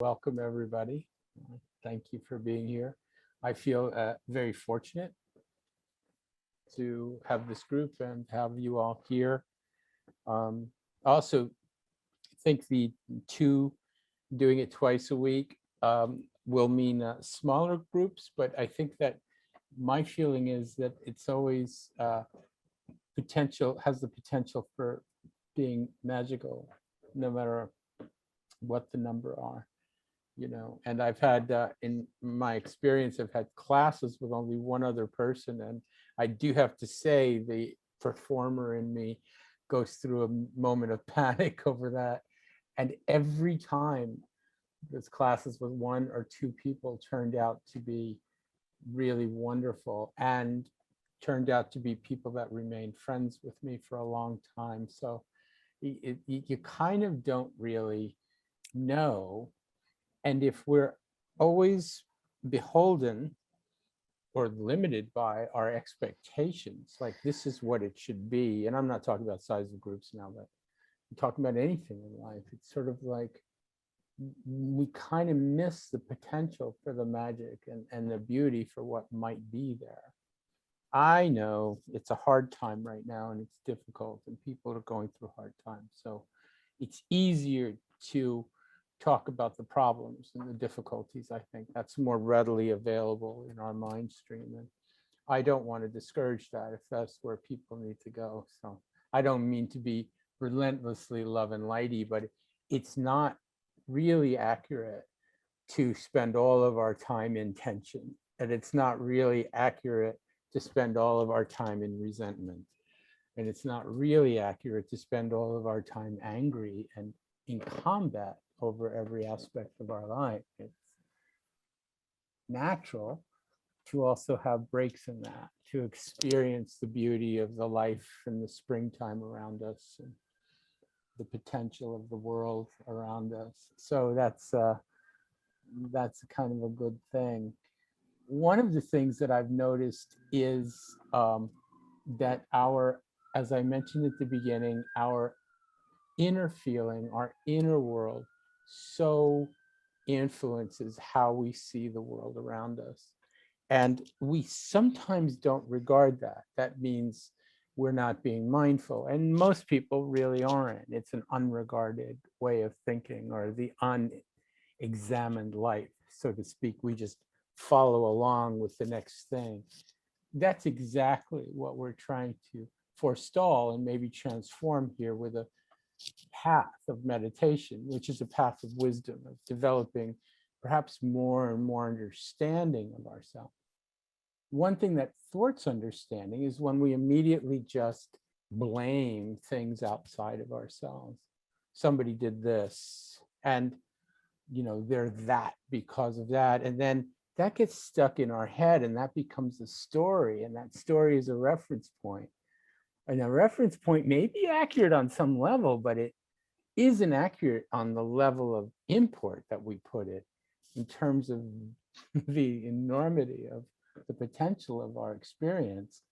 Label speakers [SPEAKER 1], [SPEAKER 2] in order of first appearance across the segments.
[SPEAKER 1] Welcome, everybody. Thank you for being here. I feel very fortunate to have this group and have you all here. I also think the two doing it twice a week will mean smaller groups, but I think that my feeling is that it's always has the potential for being magical, no matter what the number are. And I've had, in my experience, I've had classes with only one other person. And I do have to say the performer in me goes through a moment of panic over that. And every time those classes with one or two people turned out to be really wonderful and turned out to be people that remained friends with me for a long time. So you kind of don't really know. And if we're always beholden or limited by our expectations, like this is what it should be, and I'm not talking about size of groups now, but I'm talking about anything in life, it's sort of like we kind of miss the potential for the magic and the beauty for what might be there. I know it's a hard time right now and it's difficult and people are going through hard times. So it's easier to talk about the problems and the difficulties. I think that's more readily available in our mind stream. And I don't want to discourage that if that's where people need to go. So I don't mean to be relentlessly love and lighty, but it's not really accurate to spend all of our time in tension. And it's not really accurate to spend all of our time in resentment. And it's not really accurate to spend all of our time angry and in combat over every aspect of our life. It's natural to also have breaks in that, to experience the beauty of the life and the springtime around us and the potential of the world around us. So that's kind of a good thing. One of the things that I've noticed is that as I mentioned at the beginning, our inner feeling, our inner world so influences how we see the world around us. And we sometimes don't regard that. That means we're not being mindful. And most people really aren't. It's an unregarded way of thinking, or the unexamined life, so to speak. We just follow along with the next thing. That's exactly what we're trying to forestall and maybe transform here with a path of meditation, which is a path of wisdom, of developing perhaps more and more understanding of ourselves. One thing that thwarts understanding is when we immediately just blame things outside of ourselves. Somebody did this, and they're that because of that. And then that gets stuck in our head, and that becomes a story, and that story is a reference point. And a reference point may be accurate on some level, but it isn't accurate on the level of import that we put it in terms of the enormity of the potential of our experience.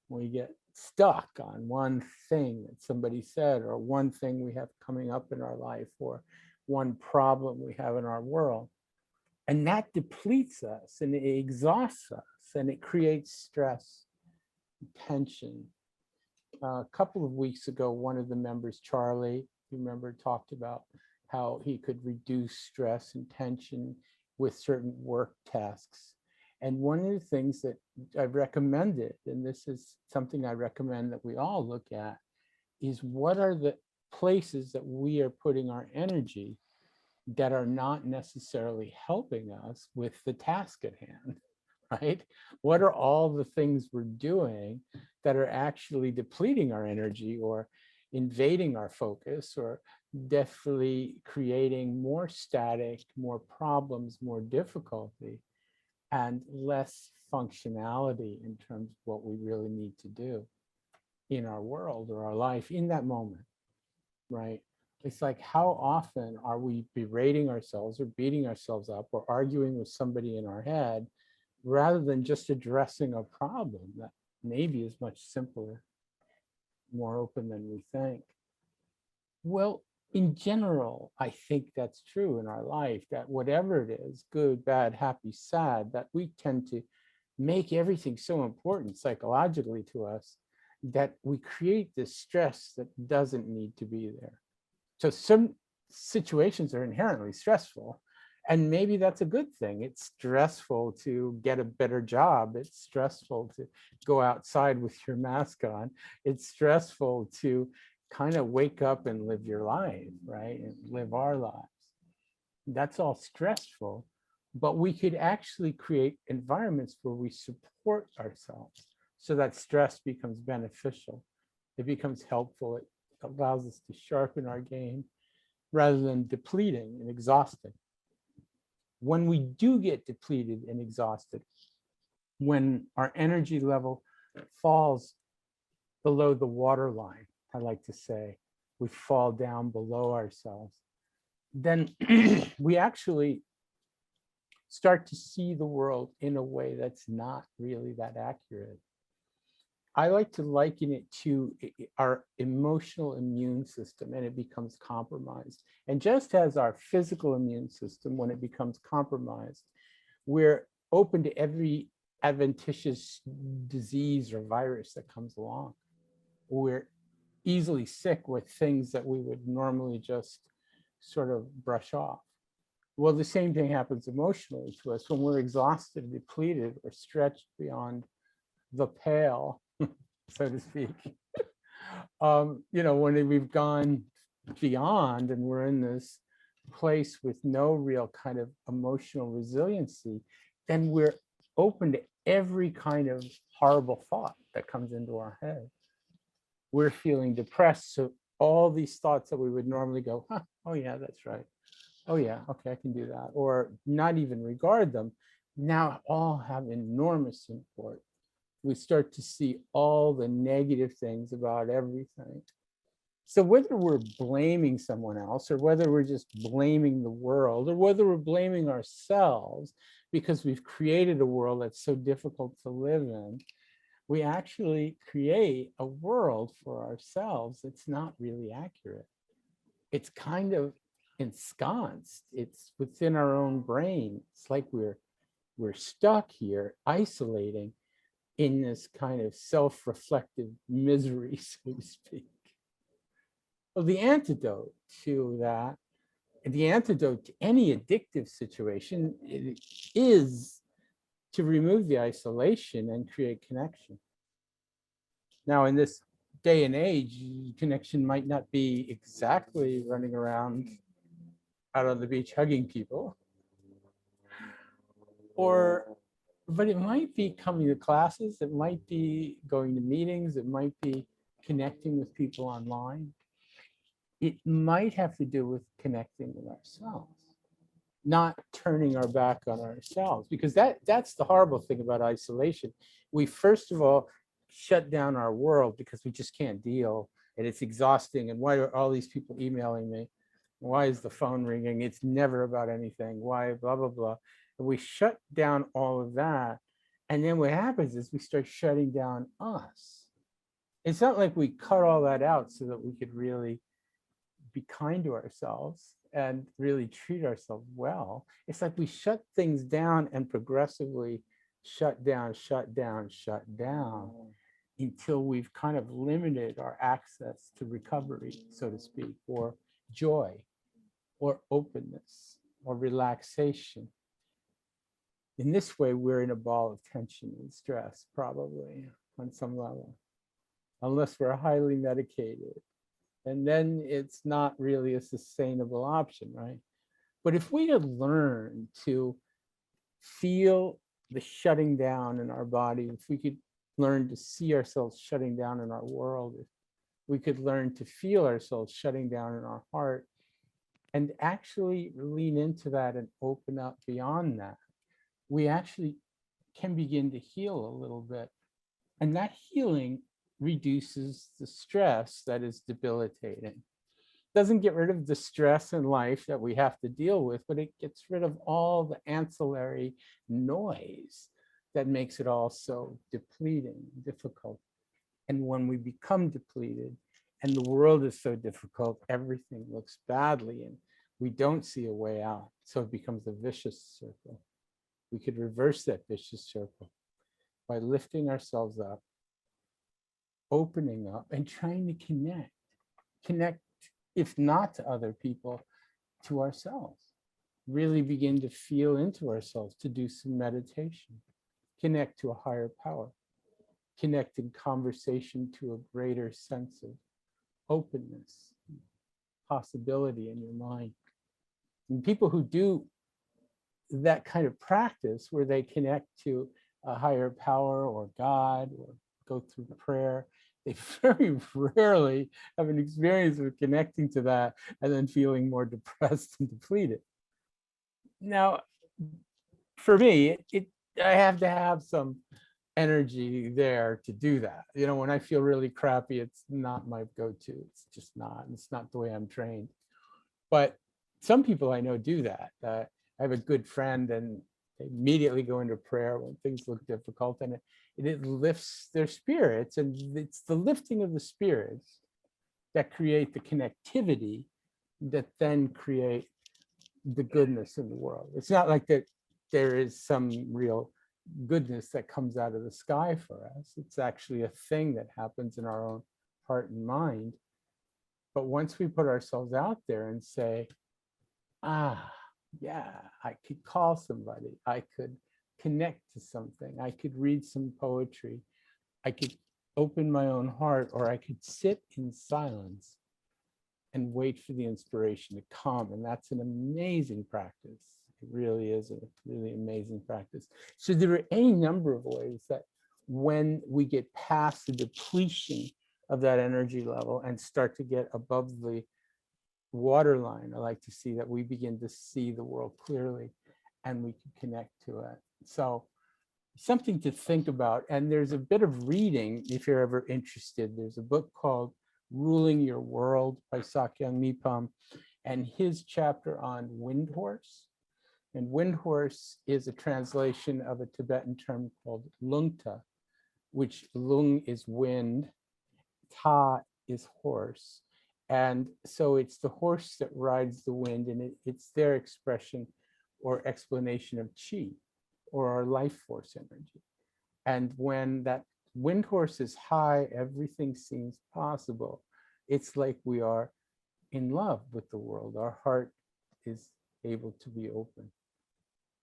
[SPEAKER 1] We get stuck on one thing that somebody said, or one thing we have coming up in our life, or one problem we have in our world. And that depletes us and it exhausts us and it creates stress, tension. A couple of weeks ago, one of the members, Charlie, you remember, talked about how he could reduce stress and tension with certain work tasks. And one of the things that I've recommended, and this is something I recommend that we all look at, is what are the places that we are putting our energy that are not necessarily helping us with the task at hand, right? What are all the things we're doing that are actually depleting our energy or invading our focus, or definitely creating more static, more problems, more difficulty, and less functionality in terms of what we really need to do in our world or our life in that moment, right? It's like, how often are we berating ourselves or beating ourselves up or arguing with somebody in our head rather than just addressing a problem that maybe is much simpler, more open than we think? Well, in general, I think that's true in our life, that whatever it is, good, bad, happy, sad, that we tend to make everything so important psychologically to us that we create this stress that doesn't need to be there. So some situations are inherently stressful, and maybe that's a good thing. It's stressful to get a better job. It's stressful to go outside with your mask on. It's stressful to kind of wake up and live your life, right? And live our lives. That's all stressful, but we could actually create environments where we support ourselves so that stress becomes beneficial. It becomes helpful. It allows us to sharpen our game rather than depleting and exhausting. When we do get depleted and exhausted, when our energy level falls below the waterline, I like to say, we fall down below ourselves, then we actually start to see the world in a way that's not really that accurate. I like to liken it to our emotional immune system, and it becomes compromised. And just as our physical immune system, when it becomes compromised, we're open to every adventitious disease or virus that comes along. We're easily sick with things that we would normally just sort of brush off. Well, the same thing happens emotionally to us when we're exhausted, depleted, or stretched beyond the pale, so to speak. When we've gone beyond and we're in this place with no real kind of emotional resiliency, then we're open to every kind of horrible thought that comes into our head. We're feeling depressed, so all these thoughts that we would normally go, oh yeah, that's right. Oh yeah, okay, I can do that. Or not even regard them, now all have enormous import. We start to see all the negative things about everything. So whether we're blaming someone else, or whether we're just blaming the world, or whether we're blaming ourselves because we've created a world that's so difficult to live in, we actually create a world for ourselves that's not really accurate. It's kind of ensconced. It's within our own brain. It's like we're stuck here, isolating in this kind of self-reflective misery, so to speak. Well, the antidote to that, the antidote to any addictive situation is to remove the isolation and create connection. Now, in this day and age, connection might not be exactly running around out on the beach hugging people, but it might be coming to classes, it might be going to meetings, it might be connecting with people online. It might have to do with connecting with ourselves, not turning our back on ourselves, because that's the horrible thing about isolation. We first of all shut down our world because we just can't deal, and it's exhausting. And why are all these people emailing me? Why is the phone ringing? It's never about anything. Why, blah, blah, blah. And we shut down all of that. And then what happens is we start shutting down us. It's not like we cut all that out so that we could really be kind to ourselves and really treat ourselves well. It's like we shut things down and progressively shut down until we've kind of limited our access to recovery, so to speak, or joy, or openness, or relaxation. In this way, we're in a ball of tension and stress, probably, on some level, unless we're highly medicated. And then it's not really a sustainable option, right? But if we had learned to feel the shutting down in our body, if we could learn to see ourselves shutting down in our world, if we could learn to feel ourselves shutting down in our heart, and actually lean into that and open up beyond that, we actually can begin to heal a little bit. And that healing reduces the stress that is debilitating. Doesn't get rid of the stress in life that we have to deal with, but it gets rid of all the ancillary noise that makes it all so depleting, difficult. And when we become depleted, and the world is so difficult, everything looks badly, and we don't see a way out. So it becomes a vicious circle. We could reverse that vicious circle by lifting ourselves up, opening up, and trying to connect, if not to other people, to ourselves. Really begin to feel into ourselves, to do some meditation, connect to a higher power, connect in conversation to a greater sense of openness, possibility in your mind. And people who do that kind of practice, where they connect to a higher power or God, or go through prayer, they very rarely have an experience of connecting to that and then feeling more depressed and depleted. Now, for me, I have to have some energy there to do that. You know, when I feel really crappy, it's not my go-to. It's just not. It's not the way I'm trained. But some people I know do that. I have a good friend, and they immediately go into prayer when things look difficult, and it lifts their spirits. And it's the lifting of the spirits that create the connectivity that then create the goodness in the world. It's not like that there is some real goodness that comes out of the sky for us. It's actually a thing that happens in our own heart and mind. But once we put ourselves out there and say, yeah, I could call somebody, I could connect to something, I could read some poetry, I could open my own heart, or I could sit in silence and wait for the inspiration to come. And that's an amazing practice. It really is a really amazing practice. So there are any number of ways that when we get past the depletion of that energy level and start to get above the waterline, I like to see that we begin to see the world clearly and we can connect to it. So something to think about. And there's a bit of reading, if you're ever interested. There's a book called Ruling Your World by Sakyong Nipam, and his chapter on wind horse. And wind horse is a translation of a Tibetan term called lungta, which lung is wind, ta is horse. And so it's the horse that rides the wind, and it's their expression or explanation of chi, or our life force energy. And when that wind horse is high, everything seems possible. It's like we are in love with the world. Our heart is able to be open.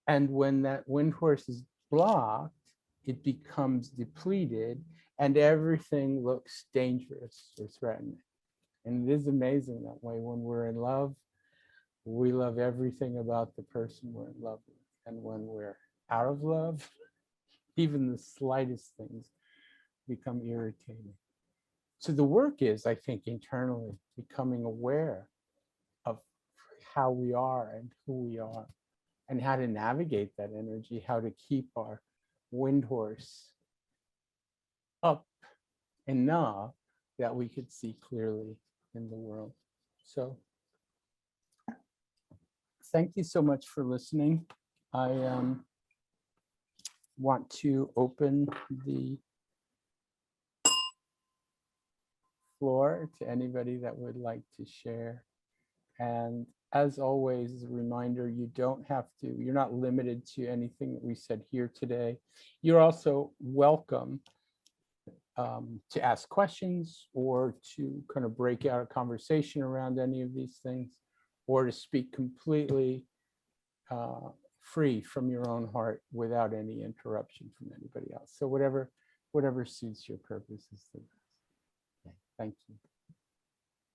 [SPEAKER 1] And when that wind horse is blocked, it becomes depleted, and everything looks dangerous or threatening. And it is amazing that way. When we're in love, we love everything about the person we're in love with. And when we're out of love, even the slightest things become irritating. So the work is, I think, internally becoming aware of how we are and who we are, and how to navigate that energy, how to keep our wind horse up enough that we could see clearly in the world. So thank you so much for listening. I want to open the floor to anybody that would like to share. And as always, as a reminder, you don't have to, you're not limited to anything that we said here today. You're also welcome to ask questions, or to kind of break out a conversation around any of these things, or to speak completely free from your own heart without any interruption from anybody else. So whatever suits your purpose is the